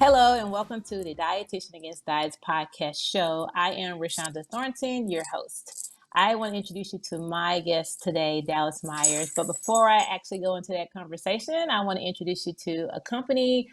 Hello and welcome to the Dietitian Against Diets podcast show. I am Rashonda Thornton, your host. I want to introduce you to my guest today, Dallis Meyer. But before I actually go into that conversation, I want to introduce you to a company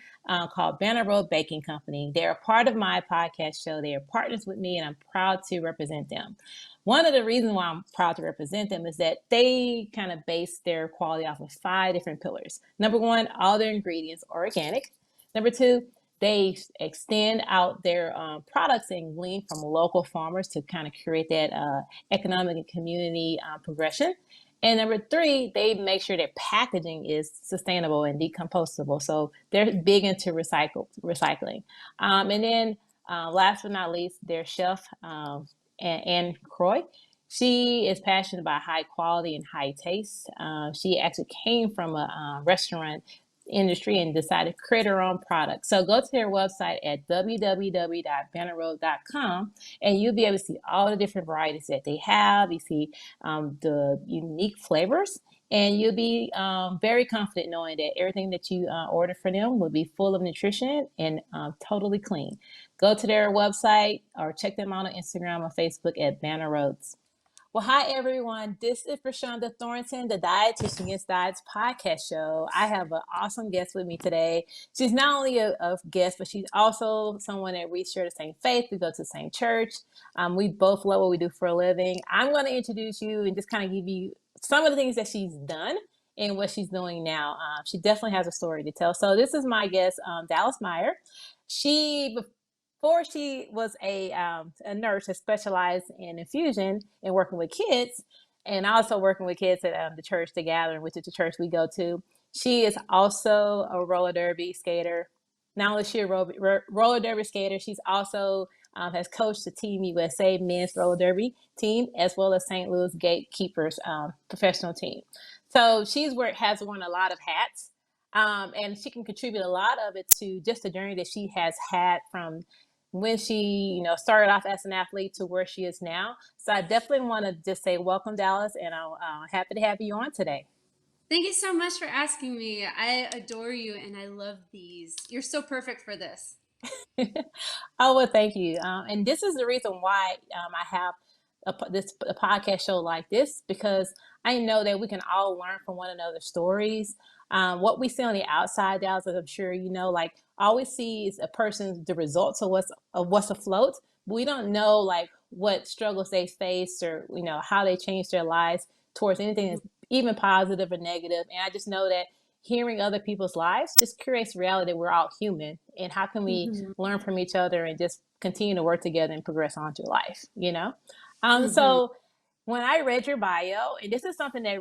called Banner Road Baking Company. They're a part of my podcast show. They are partners with me, and I'm proud to represent them. One of the reasons why I'm proud to represent them is that they kind of base their quality off of 5 different pillars. Number one, all their ingredients are organic. Number two, they extend out their products and glean from local farmers to kind of create that economic and community progression. And number three, they make sure that packaging is sustainable and decompostable. So they're big into recycling. And then last but not least, their chef, Anne Croy. She is passionate about high quality and high taste. She actually came from a restaurant industry and decided to create her own product. So go to their website at www.bannerroad.com and you'll be able to see all the different varieties that they have. You see the unique flavors, and you'll be very confident knowing that everything that you order from them will be full of nutrition and totally clean. Go to their website or check them out on Instagram or Facebook at Banner Roads. Well, hi everyone. This is Rashonda Thornton, the Dietitian Against Diets podcast show. I have an awesome guest with me today. She's not only a guest, but she's also someone that we share the same faith. We go to the same church. We both love what we do for a living. I'm going to introduce you and just kind of give you some of the things that she's done and what she's doing now. She definitely has a story to tell. So this is my guest, Dallis Meyer. Before she was a nurse that specialized in infusion and working with kids, and also working with kids at the church, the gathering, which is the church we go to. She is also a roller derby skater. Not only is she a roller derby skater, she's also has coached the Team USA men's roller derby team, as well as St. Louis Gatekeepers professional team. So has worn a lot of hats, and she can contribute a lot of it to just the journey that she has had from when she, started off as an athlete to where she is now. So I definitely want to just say welcome, Dallis, and I'm happy to have you on today. Thank you so much for asking me. I adore you and I love these. You're so perfect for this. Oh, well, thank you. And this is the reason why I have a podcast show like this, because I know that we can all learn from one another's stories. What we see on the outside, Dallas, as I'm sure you know, like always see is the results of what's afloat. But we don't know like what struggles they faced, or how they changed their lives towards anything that's even positive or negative. And I just know that hearing other people's lives just creates reality that we're all human, and how can we Mm-hmm. learn from each other and just continue to work together and progress on through life. Mm-hmm. So when I read your bio, and this is something that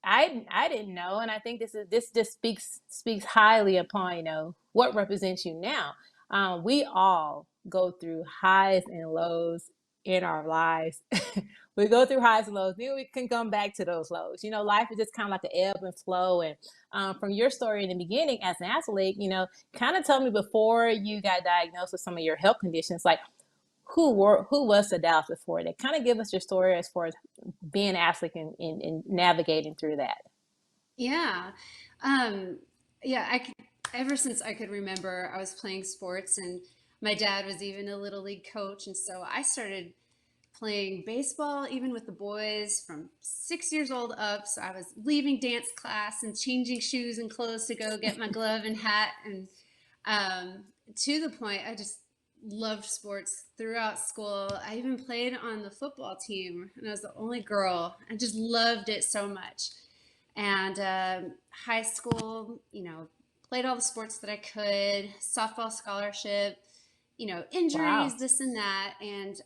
I didn't know, and I think this just speaks highly upon what represents you now. We all go through highs and lows in our lives. We go through highs and lows, then we can come back to those lows. Life is just kind of like the ebb and flow. And from your story in the beginning as an athlete, kind of tell me before you got diagnosed with some of your health conditions, like who was the Dallis before that? Kind of give us your story as far as being an athlete and navigating through that. Yeah. Um, yeah, ever since I could remember, I was playing sports and my dad was even a little league coach. And so I started playing baseball, even with the boys from 6 years old up. So I was leaving dance class and changing shoes and clothes to go get my glove and hat. And to the point, I just loved sports throughout school. I even played on the football team, and I was the only girl. I just loved it so much. And high school, played all the sports that I could, softball scholarship, injuries, Wow. this and that. And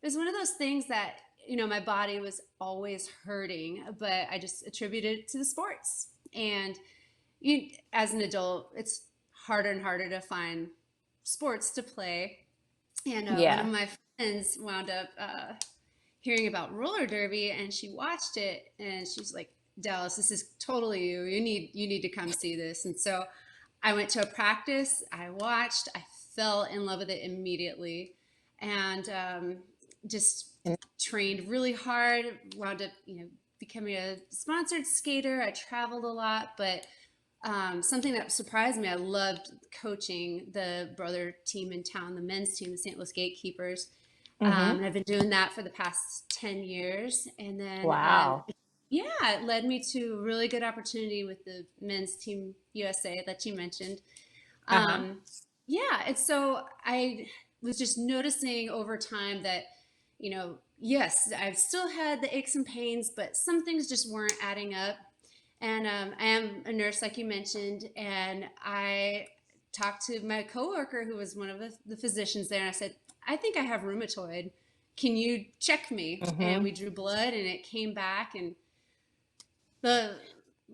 it was one of those things that, my body was always hurting, but I just attributed it to the sports. And as an adult, it's harder and harder to find sports to play. And one of Yeah. my friends wound up hearing about roller derby, and she watched it, and she's like, "Dallis, this is totally you. You need to come see this." And so I went to a practice. I watched. I fell in love with it immediately, and just And trained really hard. Wound up, becoming a sponsored skater. I traveled a lot, but something that surprised me. I loved coaching the brother team in town, the men's team, the St. Louis Gatekeepers. Mm-hmm. And I've been doing that for the past 10 years. And then, Wow. yeah, it led me to a really good opportunity with the men's team USA that you mentioned. Uh-huh. Um, yeah, and so I was just noticing over time that, yes, I've still had the aches and pains, but some things just weren't adding up. And I am a nurse, like you mentioned, and I talked to my coworker who was one of the physicians there, and I said, I think I have rheumatoid. Can you check me? And Mm-hmm. we drew blood, and it came back, and the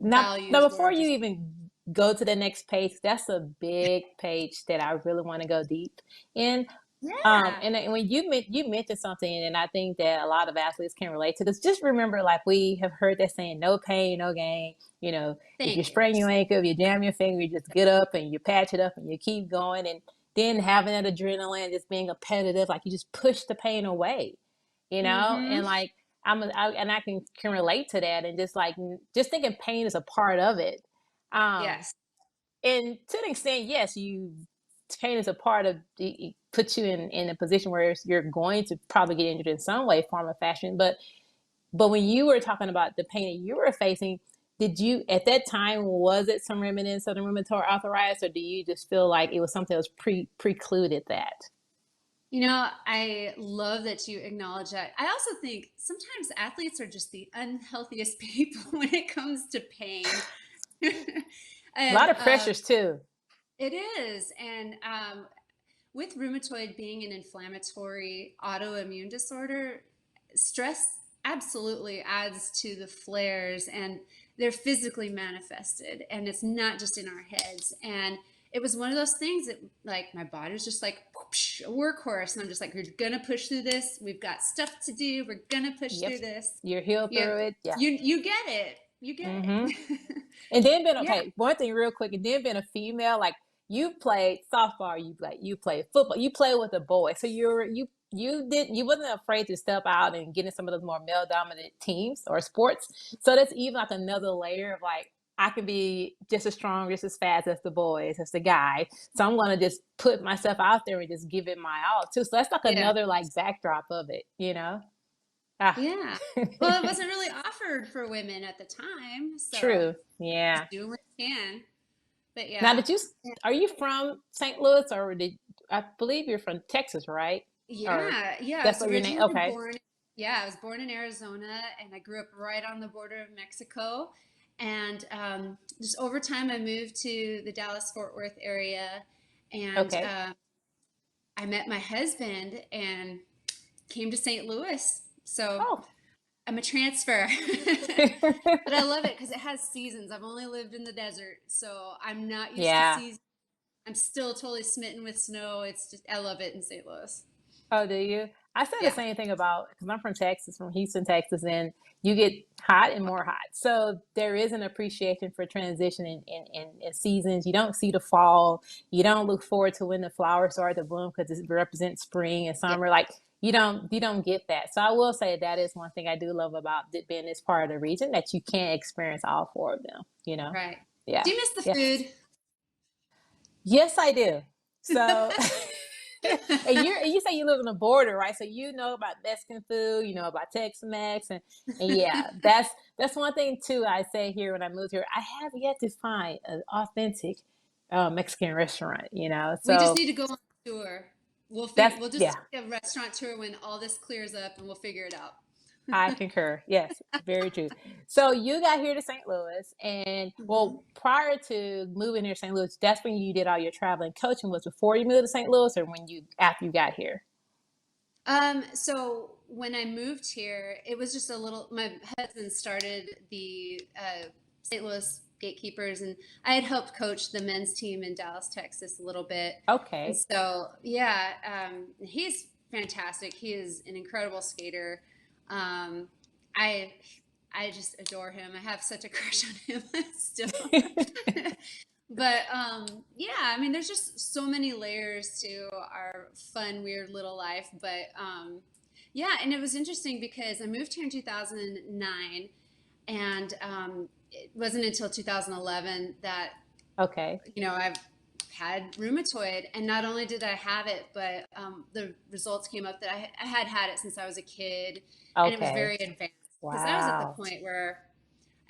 Now, values were before you just, even go to the next page, that's a big page that I really want to go deep in. yeah, And when you mentioned something, and I think that a lot of athletes can relate to this. Just remember, like we have heard that saying, "No pain, no gain." You know, if you thank you. sprain your ankle, if you jam your finger, you just get up and you patch it up and you keep going. And then having that adrenaline, just being competitive, like you just push the pain away. Mm-hmm. And like and I can relate to that, and just like just thinking pain is a part of it. Um, Yes. and to an extent, yes, pain is a part of it puts you in a position where you're going to probably get injured in some way, form, or fashion. But when you were talking about the pain that you were facing, did you at that time was it some remnants of the rheumatoid arthritis, or do you just feel like it was something that was precluded that? I love that you acknowledge that. I also think sometimes athletes are just the unhealthiest people when it comes to pain. A lot And of pressures too. it is. And with rheumatoid being an inflammatory autoimmune disorder, stress absolutely adds to the flares, and they're physically manifested, and it's not just in our heads. And it was one of those things that, like, my body was just like whoosh, a workhorse, and I'm just like, we're gonna push through this. We've got stuff to do. We're gonna push Yep, through this. you're healed You through it. Yeah. you get it. You get Mm-hmm. it. And then been Yeah. okay. One thing real quick, and then been a female, like you played softball, you played football, you played with a boy, so you wasn't afraid to step out and get in some of those more male dominant teams or sports. So that's even like another layer of like I can be just as strong, just as fast as the boys, as the guy. So I'm gonna just put myself out there and just give it my all too. So that's like Yeah. another like backdrop of it. Ah, Yeah. Well, it wasn't really offered for women at the time, so true. Yeah. just do what you can. But Now, yeah. are you from St. Louis, or I believe you're from Texas, right? Or Yeah, I that's was what your name? originally Okay. born, yeah, I was born in Arizona, and I grew up right on the border of Mexico. And just over time, I moved to the Dallas Fort Worth area, and Okay. I met my husband and came to St. Louis. So Oh. I'm a transfer. But I love it because it has seasons. I've only lived in the desert, so I'm not used to Yeah. seasons. I'm still totally smitten with snow. It's just, I love it in St. Louis. Oh, do you? I said the Yeah, same thing about because I'm from Texas, from Houston, Texas, and you get hot and more hot. So there is an appreciation for transition in seasons. You don't see the fall. You don't look forward to when the flowers start to bloom because it represents spring and yeah, summer. Like you don't get that. So I will say that is one thing I do love about being this part of the region that you can experience all four of them. right. Yeah, Do you miss the yeah. food? Yes, I do. So, and you say you live on the border, right? So you know about Mexican food, you know about Tex-Mex, and yeah, that's one thing too. I say here when I moved here, I have yet to find an authentic Mexican restaurant. We just So need to go on a tour. We'll just yeah, take a restaurant tour when all this clears up, and we'll figure it out. I concur. Yes, very true. So you got here to St. Louis, and Mhm. well, prior to moving here to St. Louis, that's when you did all your traveling coaching. Was before you moved to St. Louis, or when you after you got here? So when I moved here, it was just a little. My husband started the St. Louis Gatekeepers, and I had helped coach the men's team in Dallas, Texas, a little bit. And Okay. so, yeah, he's fantastic. He is an incredible skater. Um, I I just adore him. I have such a crush on him still. But yeah, I mean, there's just so many layers to our fun, weird little life. But yeah, and it was interesting because I moved here in 2009, and it wasn't until 2011 that, Okay. I've had rheumatoid, and not only did I have it, but the results came up that I had had it since I was a kid, and it was Okay. very advanced because I was at the Wow. point where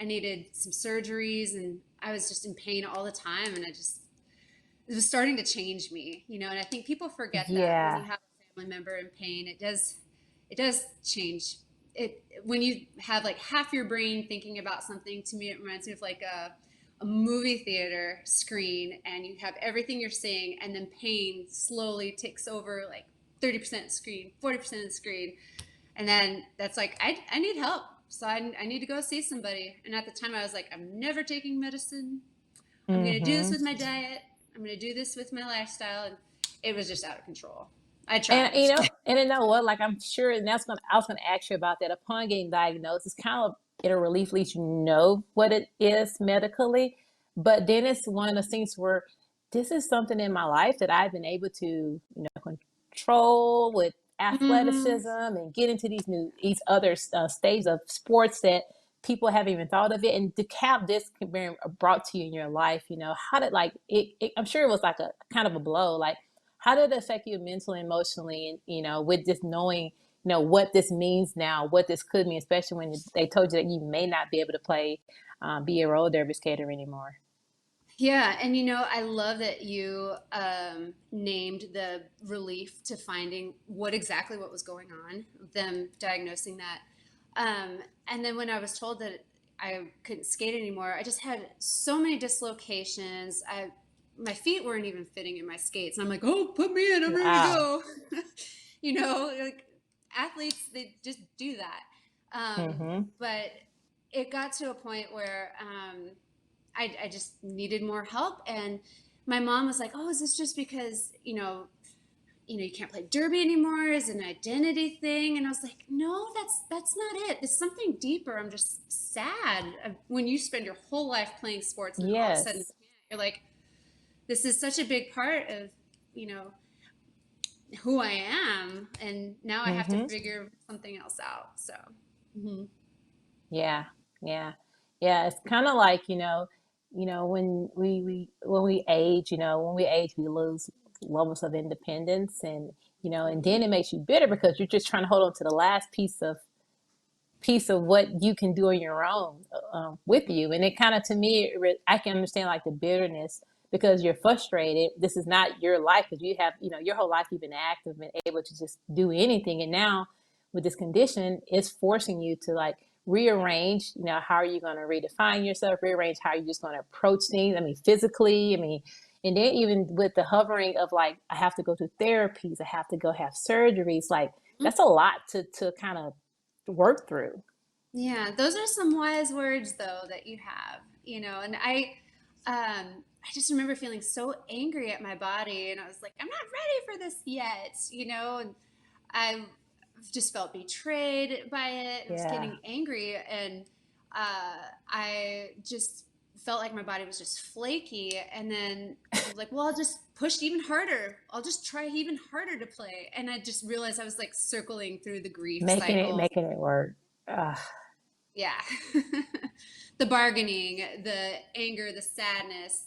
I needed some surgeries, and I was just in pain all the time, and it was starting to change me, and I think people forget that when Yeah. you have a family member in pain, it does change it when you have like half your brain thinking about something. To me, it reminds me of like a movie theater screen, and you have everything you're seeing, and then pain slowly takes over like 30% of the screen, 40% of the screen. And then that's like, I need help. So I need to go see somebody. And at the time I was like, I'm never taking medicine. I'm going to do this Mm-hmm. with my diet. I'm going to do this with my lifestyle. And it was just out of control. I And tried. and you know what? Like I'm sure, and I was gonna ask you about that. Upon getting diagnosed, it's kind of in a relief, at least you know what it is medically. But then it's one of those things where this is something in my life that I've been able to, control with Mm-hmm. athleticism and get into these other stages of sports that people haven't even thought of it. And to have this being brought to you in your life, how did like it? I'm sure it was like a kind of a blow, like how did it affect you mentally, emotionally, and with just knowing, what this means now, what this could mean, especially when they told you that you may not be able to play, be a roller derby skater anymore. Yeah, and I love that you named the relief to finding what was going on, them diagnosing that. And then when I was told that I couldn't skate anymore, I just had so many dislocations. My feet weren't even fitting in my skates, and I'm like, "Oh, put me in! I'm ready to Wow. go." Like athletes, they just do that. Mm-hmm. But it got to a point where I just needed more help. And my mom was like, "Oh, is this just because you can't play derby anymore? Is it an identity thing?" And I was like, "No, that's not it. It's something deeper. I'm just sad when you spend your whole life playing sports and then all of a sudden Yes. you're like, this is such a big part of you know who I am, and now I have to Mm-hmm. figure something else out." So, mhm. Yeah. Yeah. Yeah. It's kind of like, when we age, when we age, we lose levels of independence, and and Mhm. then it makes you bitter because you're just trying to hold on to the last piece of what you can do on your own, with you. And it kind of, to me, I can understand like the bitterness because you're frustrated. This is not your life because you have, your whole life you've been active and able to just do anything. And now with this condition, it's forcing you to like rearrange, how are you going to redefine yourself, rearrange how you're just going to approach things. I mean, physically, and then even with the hovering of like, I have to go to therapies, I have to go have surgeries, like that's a lot to kind of work through. Yeah, those are some wise words though that you have, and I just remember feeling so angry at my body, and I was like, I'm not ready for this yet, and I just felt betrayed by it and was Yeah. getting angry, and I just felt like my body was just flaky, and then I was like, well, I'll just push even harder. I'll just try even harder to play. And I just realized I was like circling through the grief cycle. Making it work. Yeah. The bargaining, the anger, the sadness,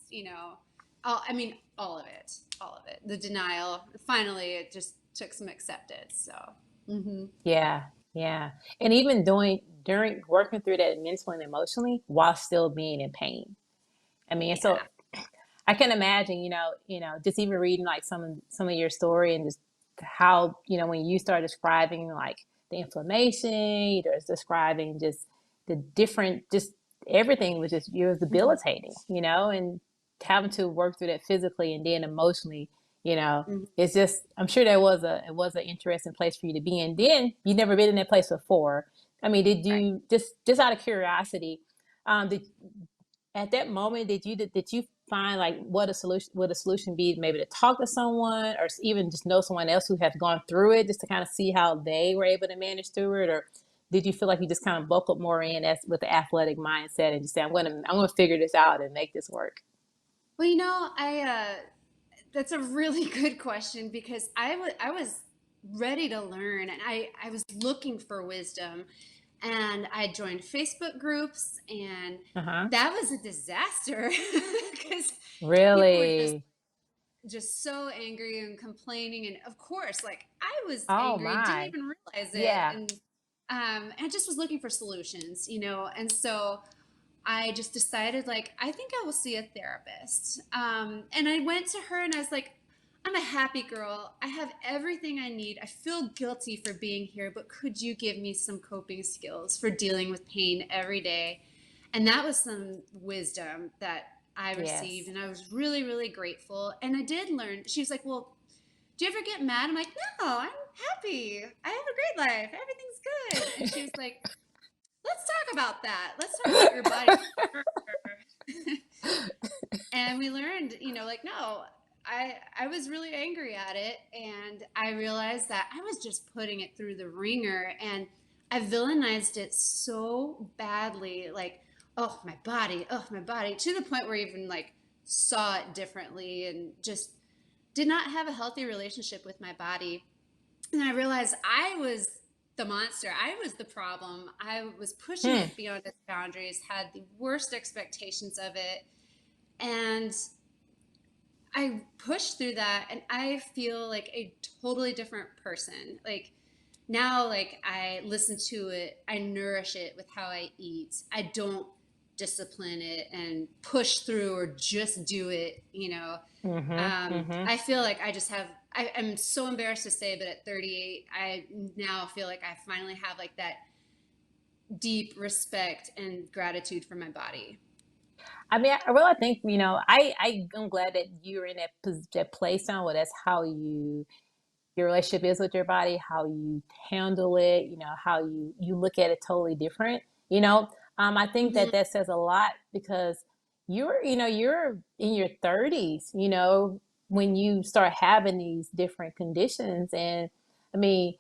I mean, all of it, all of it. The denial. Finally, it just took some acceptance. So, hmm Yeah. Yeah. And even during working through that mentally and emotionally while still being in pain. I mean, so yeah. I can imagine, just even reading like some of your story and just how, when you start describing like the inflammation, you're describing just the different, just everything was just, you was hmm debilitating, and having to work through that physically and then emotionally, hmm it's just, I'm sure it was an interesting place for you to be in. Then you've never been in that place before. I mean, did Right. you just out of curiosity, did at that moment did you find like what a solution be, maybe to talk to someone or even just know someone else who has gone through it just to kind of see how they were able to manage through it, or did you feel like you just kind of buckled more in as with the athletic mindset and just say I'm gonna figure this out and make this work? Well, I that's a really good question because I was ready to learn, and I was looking for wisdom, and I joined Facebook groups, and Uh-huh. that was a disaster because people were Really? just so angry and complaining, and of course, like I was Oh angry, didn't my. even realize it, Yeah. and I just was looking for solutions, and so I just decided, like, I think I will see a therapist. And I went to her and I was like, I'm a happy girl. I have everything I need. I feel guilty for being here, but could you give me some coping skills for dealing with pain every day? And that was some wisdom that I received. Yes. And I was really, really grateful. And I did learn. She was like, well, do you ever get mad? I'm like, no, I'm happy. I have a great life. Everything's good. And she was like, let's talk about that. Let's talk about your body. And we learned, like, no, I was really angry at it, and I realized that I was just putting it through the ringer, and I villainized it so badly, like, oh my body, to the point where I even like saw it differently and just did not have a healthy relationship with my body. And I realized I was the monster. I was the problem. I was pushing Hmm. it beyond its boundaries, had the worst expectations of it. And I pushed through that, and I feel like a totally different person. Like now, like I listen to it, I nourish it with how I eat. I don't discipline it and push through or just do it. Mm-hmm. Mm-hmm. I feel like I just have, I'm so embarrassed to say, but at 38, I now feel like I finally have like that deep respect and gratitude for my body. I mean, I really think, I'm glad that you're in that place now where that's how your relationship is with your body, how you handle it, how you look at it totally different. I think Hmm. that says a lot because you're in your 30s, when you start having these different conditions. And I mean,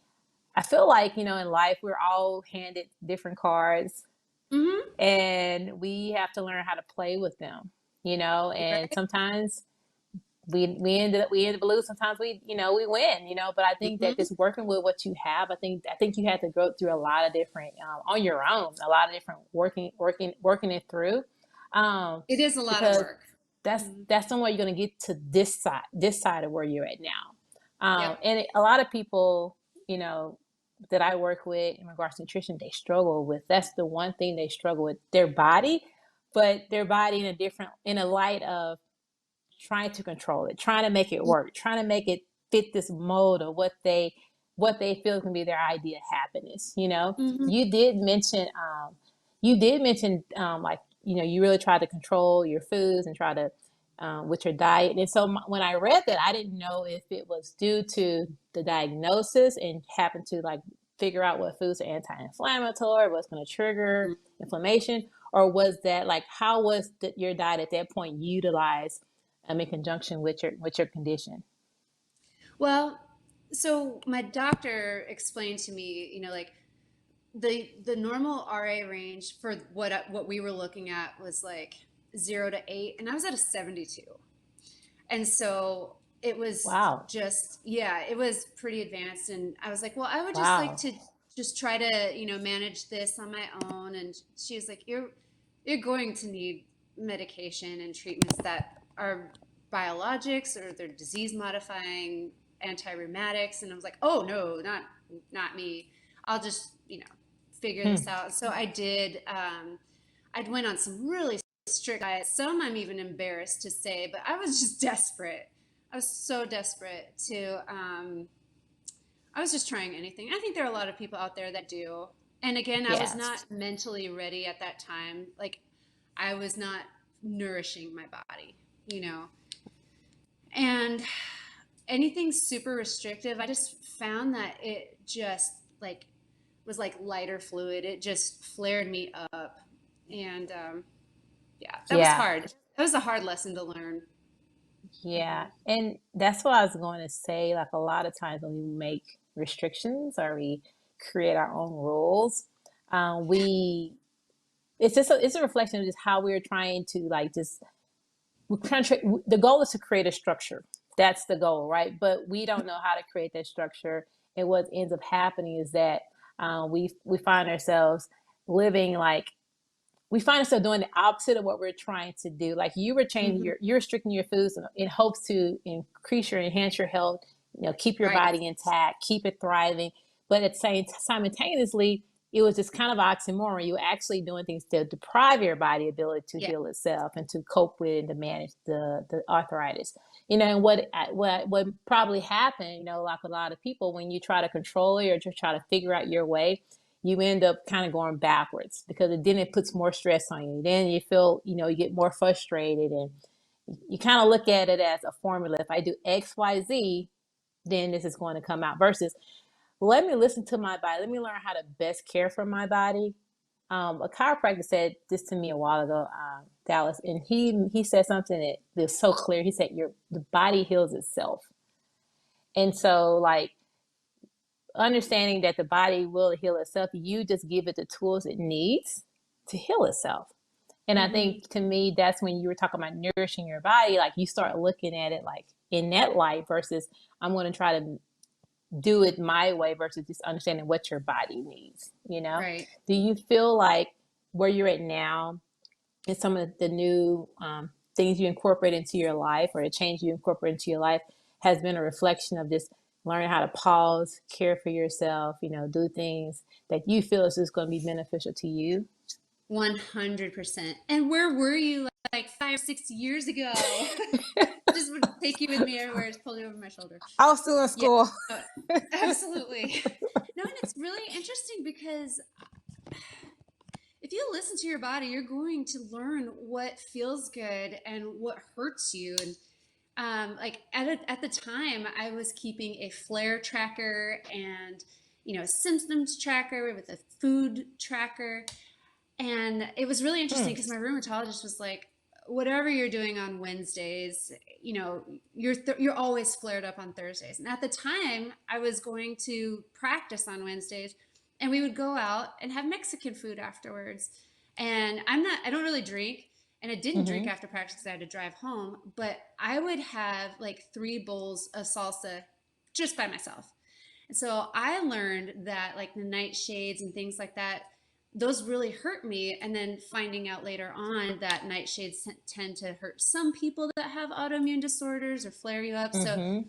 I feel like, in life, we're all handed different cards Hmm. and we have to learn how to play with them, and Right. sometimes we end up losing. Sometimes we win. But I think that Hmm. just working with what you have, I think you had to go through a lot of different on your own, a lot of different working it through, um, It is a lot of because work. that's Hmm. that's the way you're going to get to this side of where you're at now. Yep. And a lot of people, you know, that I work with in regards to nutrition, they struggle with. That's the one thing they struggle with, their body, but their body in a light of trying to control it, trying to make it work, trying to make it fit this mold of what they feel can be their idea of happiness. Hmm. You did mention like you really try to control your foods and try to with your diet. And so when I read that, I didn't know if it was due to the diagnosis and happened to like figure out what foods are anti-inflammatory, what's going to trigger inflammation, or was that like how was your diet at that point utilized in conjunction with your condition? Well, so my doctor explained to me, like the normal RA range for what we were looking at was like 0 to 8, and I was at a 72, and so it was Wow. just, yeah, it was pretty advanced, and I was like, well, I would just like Wow. to just try to manage this on my own. And she was like, you're going to need medication and treatments that are biologics or they're disease modifying anti-rheumatics. And I was like, oh no, not me. I'll just figure Hmm. this out. So I did. I went on some really strict diets. Some I'm even embarrassed to say, but I was just desperate. I was so desperate to. I was just trying anything. I think there are a lot of people out there that do. And again, I was not Yes. mentally ready at that time. Like, I was not nourishing my body, you know. And anything super restrictive, I just found that it just like was like lighter fluid. It just flared me up. And yeah, that was Yeah. hard. That was a hard lesson to learn. Yeah. Hmm. And that's what I was going to say. Like a lot of times when we make restrictions or we create our own rules, we it's a reflection of just how we're trying to like just the goal is to create a structure. That's the goal, right? But we don't know how to create that structure. And what ends up happening is that We find ourselves living like we find ourselves doing the opposite of what we're trying to do. Like you were changing Hmm. you're restricting your foods in hopes to increase your enhance your health, keep your Right. body intact, keep it thriving. But at the same simultaneously, it was just kind of oxymoron. You were actually doing things to deprive your body ability to Yeah. heal itself and to cope with and to manage the arthritis. And what probably happened, like a lot of people, when you try to control it or just try to figure out your way, you end up kind of going backwards because then it puts more stress on you. Then you feel, you get more frustrated, and you kind of look at it as a formula. If I do X, Y, Z, then this is going to come out versus let me listen to my body. Let me learn how to best care for my body. A chiropractor said this to me a while ago, Dallas, and he said something that is so clear. He said the body heals itself. And so like understanding that the body will heal itself, you just give it the tools it needs to heal itself. And I Hmm. think to me, that's when you were talking about nourishing your body, like you start looking at it like in that light versus I'm going to try to do it my way versus just understanding what your body needs. Right. Do you feel like where you're at now and some of the new things you incorporate into your life or the change you incorporate into your life has been a reflection of just learning how to pause, care for yourself, do things that you feel is just going to be beneficial to you? 100%. And where were you like 5 or 6 years ago? Just would take you with me everywhere, just pull you over my shoulder. I was still in Yeah, school. no, absolutely. No, and it's really interesting because if you listen to your body, you're going to learn what feels good and what hurts you. And like at the time, I was keeping a flare tracker and symptoms tracker with a food tracker, and it was really interesting Hmm. because my rheumatologist was like, whatever you're doing on Wednesdays, you're always flared up on Thursdays. And at the time, I was going to practice on Wednesdays, and we would go out and have Mexican food afterwards. And I don't really drink, and I didn't drink Mm-hmm. after practice because I had to drive home, but I would have like 3 bowls of salsa just by myself. And so I learned that like the nightshades and things like that, those really hurt me. And then finding out later on that nightshades tend to hurt some people that have autoimmune disorders or flare you up. So Mm-hmm.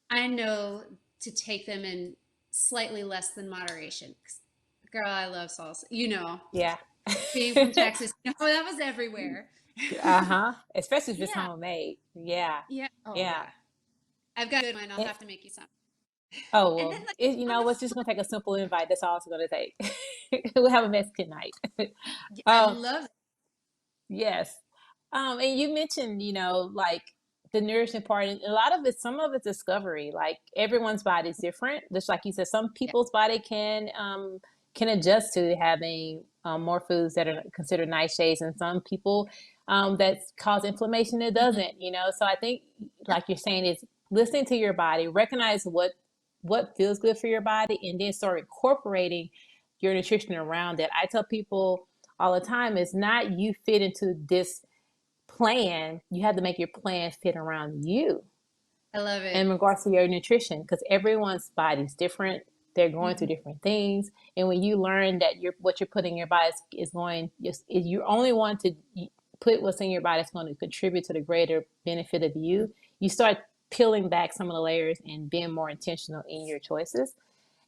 I know to take them in slightly less than moderation. Girl, I love salsa. Yeah. Being from Texas, that was everywhere. Uh-huh. Especially if it's Yeah. homemade. Yeah. Yeah. Oh, Yeah. yeah. I've got a good one. I'll It, have to make you some. oh And then well, like on the what's just gonna take a simple invite. That's all it's gonna take. We'll have a Mexican night. I um, love it. yes. And you mentioned, like the nourishing part, and a lot of it, some of it's discovery. Like everyone's body is different. Just like you said, some Yeah. people's body can adjust to having more foods that are considered nightshades, and some people that cause inflammation it Mhm. doesn't. So I think, like you're saying, is listening to your body, recognize what feels good for your body, and then start incorporating your nutrition around it. I tell people all the time, it's not you fit into this plan. You have to make your plan fit around you I love it. in regards to your nutrition, because everyone's body's different. They're going through Mhm. different things, and when you learn that what you're putting in your body is you only want to put what's in your body that's going to contribute to the greater benefit of you start peeling back some of the layers and being more intentional in your choices,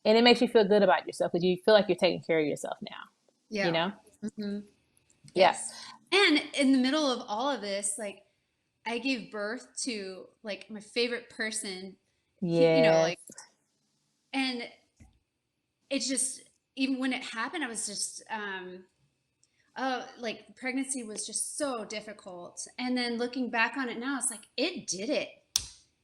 and it makes you feel good about yourself because you feel like you're taking care of yourself now. you Yeah. know Hmm. yeah. Yes. And in the middle of all of this, like I gave birth to like my favorite person. Yes. Like, and it's just, even when it happened, I was just, oh, like pregnancy was just so difficult. And then looking back on it now, it's like, it did it.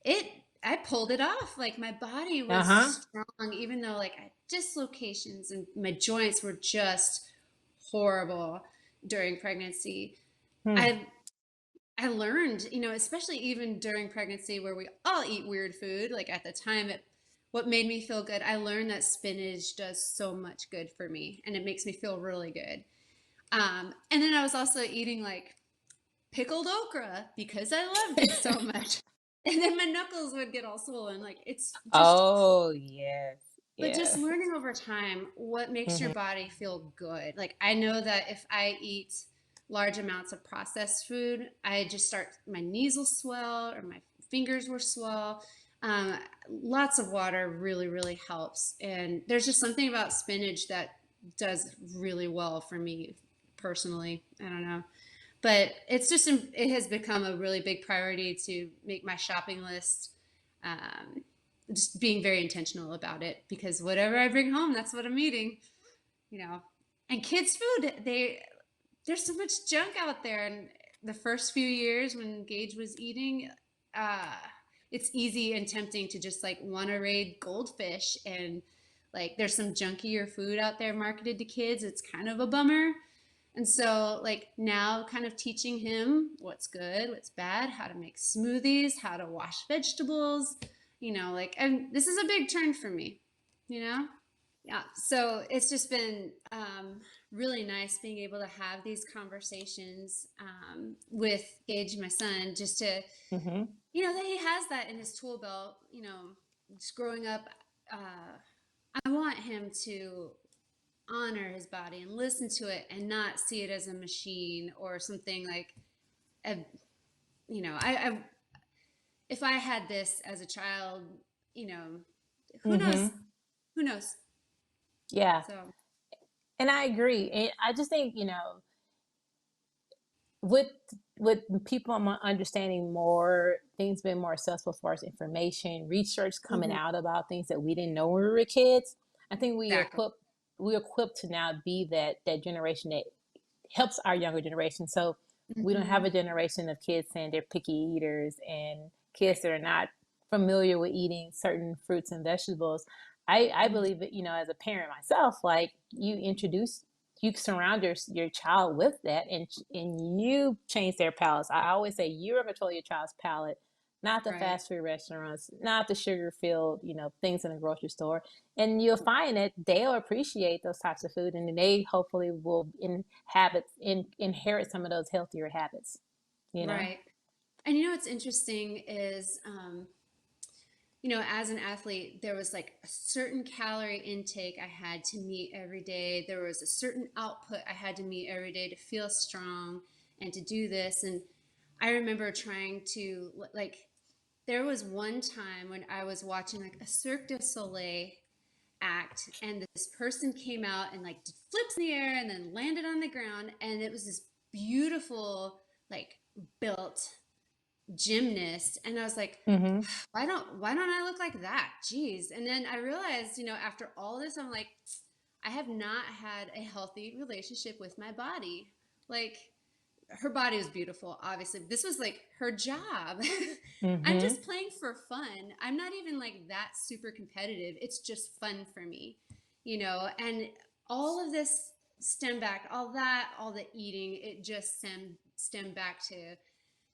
It, I pulled it off. Like my body was Uh-huh. strong, even though like I had dislocations and my joints were just horrible during pregnancy. Hmm. I I learned, especially even during pregnancy where we all eat weird food, like at the time what made me feel good, I learned that spinach does so much good for me and it makes me feel really good. And then I was also eating like pickled okra because I loved it so much. And then my knuckles would get all swollen. Like it's just Oh, yes. But just Yeah. learning over time what makes your Hmm. body feel good. Like I know that if I eat large amounts of processed food, I just start, my knees will swell or my fingers will swell. Um, Lots of water really, really helps. And there's just something about spinach that does really well for me personally. I don't know. But it's just, it has become a really big priority to make my shopping list, um, just being very intentional about it because whatever I bring home, that's what I'm eating, you know. And kids' food, there's so much junk out there. And the first few years when Gage was eating, uh, it's easy and tempting to just like want to raid goldfish and like there's some junkier food out there marketed to kids. It's kind of a bummer. And so, like, now kind of teaching him what's good, what's bad, how to make smoothies, how to wash vegetables, like, and this is a big turn for me, you know? Yeah. So it's just been really nice being able to have these conversations with Gage, my son, just to, Hmm. that he has that in his tool belt, just growing up. I want him to honor his body and listen to it and not see it as a machine or something like a, I if I had this as a child, you know, who knows? Hmm. Who knows? Yeah. So, And I agree. And I just think, with with people understanding more things being more accessible as far as information, research coming mhm, out about things that we didn't know when we were kids, I think exactly. we're equipped to now be that generation that helps our younger generation. So we don't have Hmm. a generation of kids saying they're picky eaters and kids that are not familiar with eating certain fruits and vegetables. I Hmm. believe that, as a parent myself, like you surround your child with that, and you change their palates. I always say you're in control of your child's palate, not the Right. fast food restaurants, not the sugar filled, things in the grocery store. And you'll find that they'll appreciate those types of food, and they hopefully will inherit some of those healthier habits, you know. Right. And what's interesting is, as an athlete, there was like a certain calorie intake I had to meet every day. There was a certain output I had to meet every day to feel strong and to do this. And I remember trying to, like, there was one time when I was watching like a Cirque du Soleil act, and this person came out and like did flips in the air and then landed on the ground. And it was this beautiful, like, built gymnast. And I was like, Mm-hmm. why don't I look like that? Jeez. And then I realized, after all this, I'm like, I have not had a healthy relationship with my body. Like, her body was beautiful, obviously. This was like her job. I'm Mm-hmm. just playing for fun. I'm not even like that super competitive. It's just fun for me, and all of this stem back, all the eating, it just stemmed back to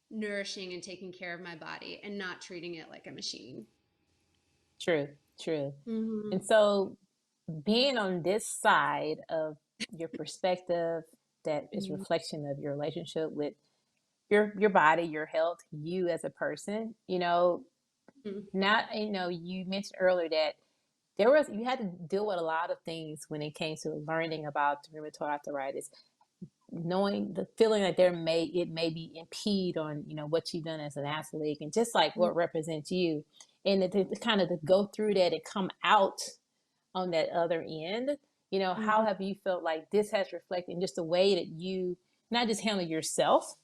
nourishing and taking care of my body and not treating it like a machine. True, true. Hmm. And so being on this side of your perspective, that is Hmm. reflection of your relationship with your body, your health, you as a person, not, you mentioned earlier that you had to deal with a lot of things when it came to learning about rheumatoid arthritis, knowing the feeling that it may be impede on, what you've done as an athlete, and just like what represents you, and to kind of to go through that and come out on that other end. How Hmm. have you felt like this has reflected in just the way that you not just handle yourself,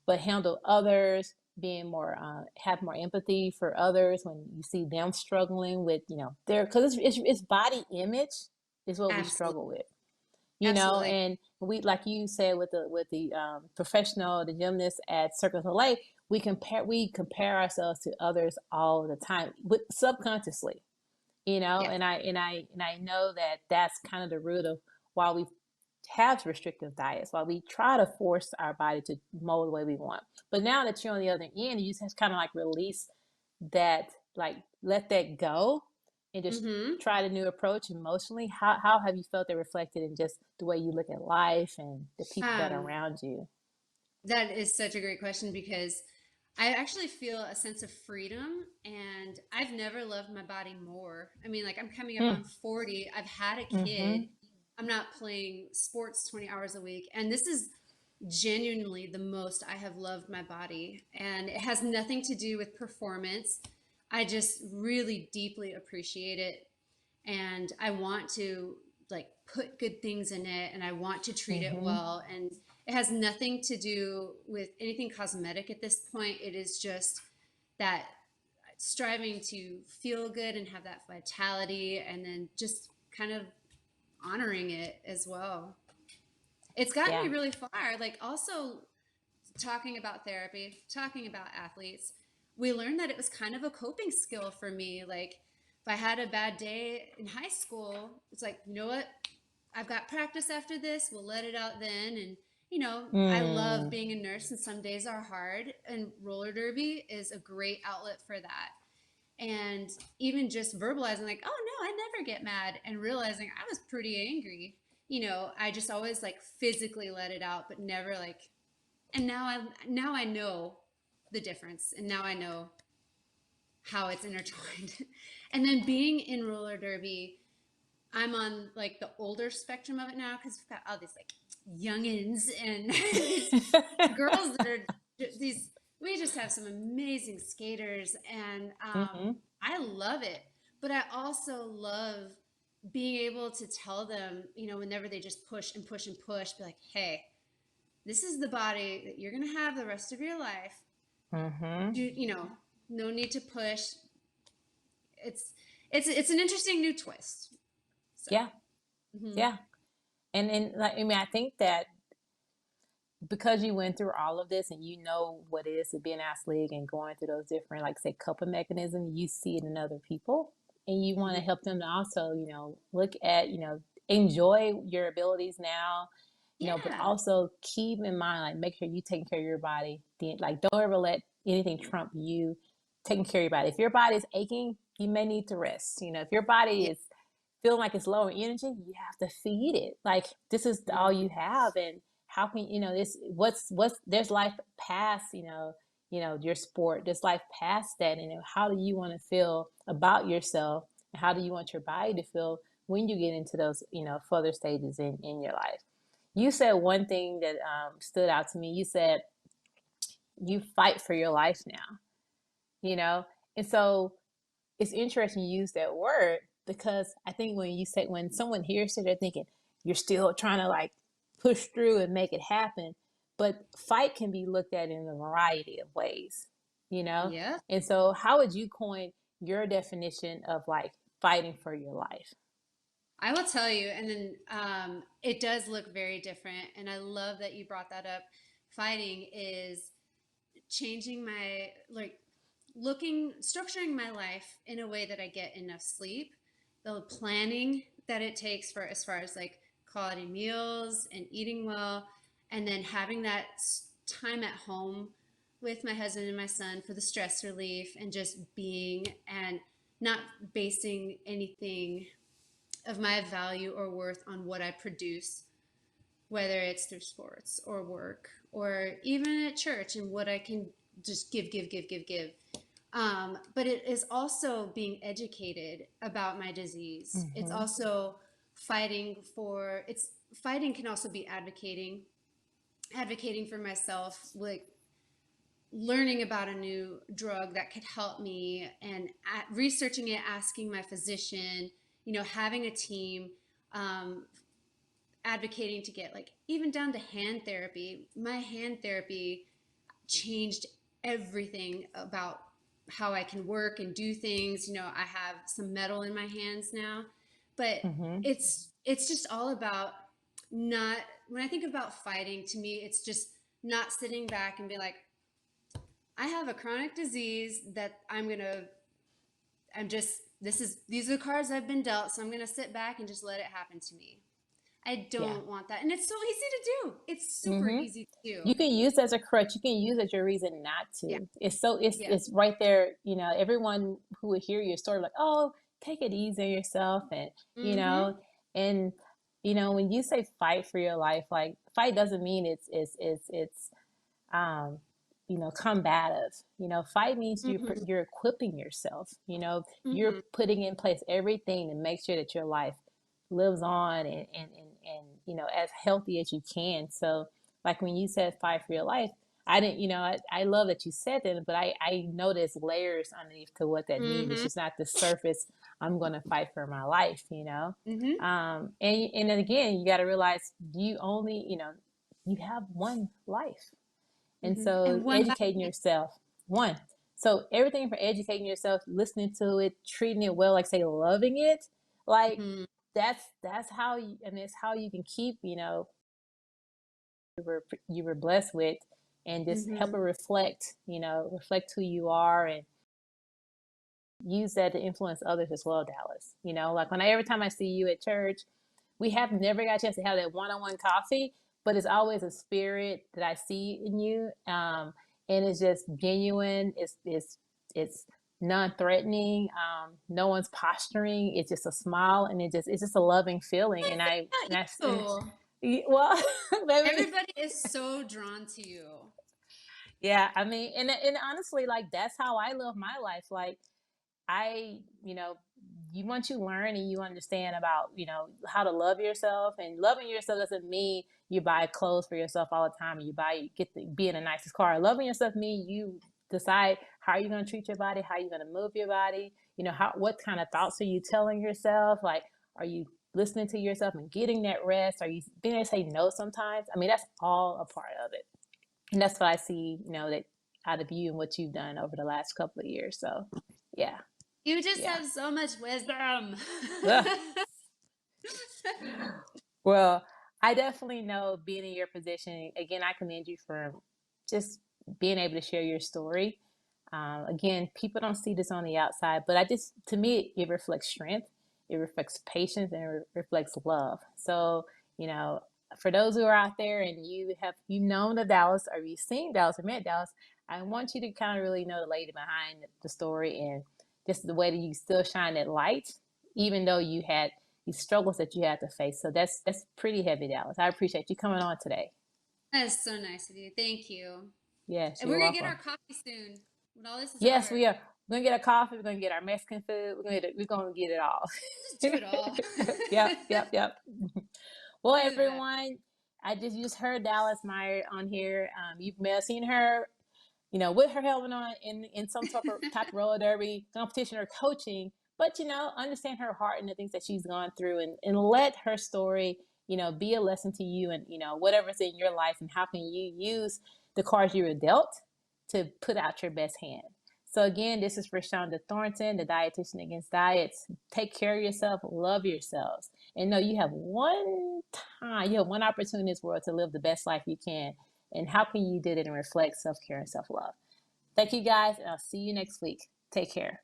but handle others, being more, have more empathy for others when you see them struggling with, their, because it's body image is what we Absolutely. struggle with, Absolutely. and we, like you said, with the professional, the gymnasts at Cirque du Soleil, we compare ourselves to others all the time, with subconsciously, Yes. and I know that that's kind of the root of why we have restrictive diets, why we try to force our body to mold the way we want. But now that you're on the other end, you just have to kind of like release that, like let that go, and just Hmm. try the new approach emotionally. How have you felt it reflected in just the way you look at life and the people that are Um, around you? that is such a great question because I actually feel a sense of freedom, and I've never loved my body more. I mean, like I'm coming up on Mm, 40. I've had a kid. mm-hmm. I'm not playing sports 20 hours a week, and this is genuinely the most I have loved my body. And it has nothing to do with performance. I just really deeply appreciate it. And I want to like put good things in it and I want to treat it Mm-hmm. well. And it has nothing to do with anything cosmetic at this point. It is just that striving to feel good and have that vitality and then just kind of honoring it as well. It's gotten me Yeah. really far. Like also talking about therapy, talking about athletes, we learned that it was kind of a coping skill for me. Like if I had a bad day in high school, it's like, you know what? I've got practice after this. We'll let it out then. And, I love Mm. being a nurse and some days are hard. And roller derby is a great outlet for that. And even just verbalizing, like, oh no, I never get mad, and realizing I was pretty angry. I just always like physically let it out, but never like, and now I know the difference, and now I know how it's intertwined. And then being in roller derby, I'm on like the older spectrum of it now because we've got all these like youngins and these girls that are these. We just have some amazing skaters, and Mm-hmm. I love it. But I also love being able to tell them, whenever they just push and push and push, be like, hey, this is the body that you're going to have the rest of your life. Mm-hmm. No need to push. It's it's an interesting new twist. So, Yeah. mhm. Yeah. And like, I mean, I think that because you went through all of this and you know what it is to be an athlete and going through those different, like say, coping mechanisms, you see it in other people, and you want to Mhm. help them to also, look at, enjoy your abilities now, but Yeah. also keep in mind, like, make sure you taking care of your body. Like, don't ever let anything trump you taking care of your body. If your body's aching, you may need to rest. If your body Yeah. is feeling like it's low in energy, you have to feed it. Like, this is all Mhm. you have, and how can this? What's there's life past your sport. There's life past that, and how do you want to feel about yourself, and how do you want your body to feel when you get into those further stages in your life. You said one thing that stood out to me. You said you fight for your life now, you know, and so it's interesting you use that word, because I think when someone hears it, they're thinking you're still trying to like push through and make it happen. But fight can be looked at in a variety of ways, you know? Yeah. And so how would you coin your definition of like fighting for your life? I will tell you, and then it does look very different. And I love that you brought that up. Fighting is changing my, like, structuring my life in a way that I get enough sleep, the planning that it takes for as far as like quality meals and eating well, and then having that time at home with my husband and my son for the stress relief and just being and not basing anything of my value or worth on what I produce, whether it's through sports or work or even at church, and what I can just give, give, give, give, give. But it is also being educated about my disease. It's Mm-hmm. also fighting can also be advocating for myself, like learning about a new drug that could help me and researching it, asking my physician, having a team, um, advocating to get like even down to hand therapy. My hand therapy changed everything about how I can work and do things. I have some metal in my hands now, but Mm-hmm. it's just all about not when I think about fighting, to me it's just not sitting back and be like, I have a chronic disease that I'm just these are the cards I've been dealt, so I'm gonna sit back and just let it happen to me. I Yeah. don't want that. And it's so easy to do. It's super Mm-hmm. easy to do. You can use it as a crutch. You can use it as your reason not Yeah. to. It's Yeah. it's right there. Everyone who would hear your story like, oh, take it easy on yourself, and you Mm-hmm. know, and when you say fight for your life, like fight doesn't mean it's combative. Fight means Mm-hmm. you're equipping yourself. You're Mm-hmm. putting in place everything to make sure that your life lives on and as healthy as you can. So like when you said fight for your life, I didn't, I love that you said that, but I know there's layers underneath to what that means. It's Mm-hmm. just not the surface. I'm going to fight for my life. Mm-hmm. And then again, you got to realize you only, you have one life. And Mm-hmm. so And one by educating yourself, one. So everything from educating yourself, listening to it, treating it well, like say loving it, like mm-hmm. that's how you, and it's how you can keep, you were blessed with, and just help it Mm-hmm. reflect, reflect who you are, and use that to influence others as well, Dallas. Like every time I see you at church, we have never got a chance to have that one-on-one coffee, but it's always a spirit that I see in you, and it's just genuine. It's non-threatening. No one's posturing. It's just a smile, and it's just a loving feeling. I And think I not and I and you. well, maybe. Everybody is so drawn to you. Yeah, I mean, and honestly, like that's how I live my life. Like I, you once you learn and you understand about, how to love yourself, and loving yourself doesn't mean you buy clothes for yourself all the time and get to be in the nicest car. Loving yourself means you decide how you're going to treat your body, how you're going to move your body, what kind of thoughts are you telling yourself? Like, are you listening to yourself and getting that rest? Are you being able to say no sometimes? I mean, that's all a part of it. And that's what I see, that out of you and what you've done over the last couple of years. So yeah. You just Yeah. have so much wisdom. Ugh. Well, I definitely know being in your position, again, I commend you for just being able to share your story. Again, people don't see this on the outside, but to me, it reflects strength, it reflects patience, and it reflects love. So, you know, for those who are out there and you've known of Dallis, or you've seen Dallis or met Dallis, I want you to kind of really know the lady behind the story, and just the way that you still shine that light, even though you had these struggles that you had to face. So that's pretty heavy, Dallis. I appreciate you coming on today. That's so nice of you. Thank you. Yes, And you're we're gonna get welcome. our coffee soon when all this is Yes, over. we are. We're gonna get our coffee. We're gonna get our Mexican food. We're gonna get it all. Just do it all. Yep, yep, yep. Well, Do the best. everyone, I just heard Dallis Meyer on here. You may have seen her, with her helmet on in some type of roller derby competition or coaching. But understand her heart and the things that she's gone through, and let her story, be a lesson to you, and whatever's in your life, and how can you use the cards you were dealt to put out your best hand. So again, this is Rashonda Thornton, the Dietitian Against Diets. Take care of yourself, love yourselves, and know you have one opportunity in this world to live the best life you can. And how can you do it and reflect self-care and self-love? Thank you guys, and I'll see you next week. Take care.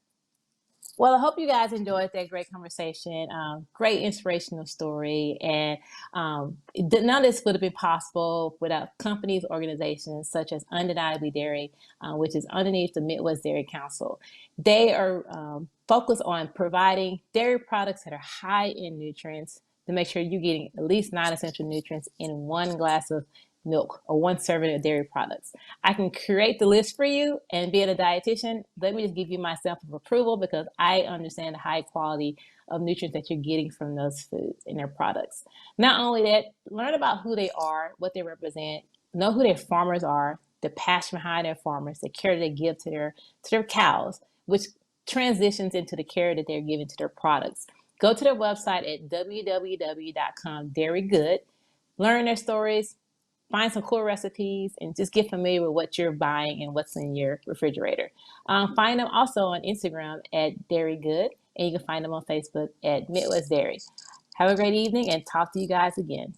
Well, I hope you guys enjoyed that great conversation. Great inspirational story. And none of this would have been possible without companies, organizations such as Undeniably Dairy, which is underneath the Midwest Dairy Council. They are focused on providing dairy products that are high in nutrients to make sure you're getting at least 9 essential nutrients in one glass of milk or one serving of dairy products. I can create the list for you, and being a dietitian, let me just give you my stamp of approval, because I understand the high quality of nutrients that you're getting from those foods and their products. Not only that, learn about who they are, what they represent, know who their farmers are, the passion behind their farmers, the care they give to their cows, which transitions into the care that they're giving to their products. Go to their website at www.dairygood. Learn their stories, find some cool recipes, and just get familiar with what you're buying and what's in your refrigerator. Find them also on Instagram at Dairy Good, and you can find them on Facebook at Midwest Dairy. Have a great evening, and talk to you guys again.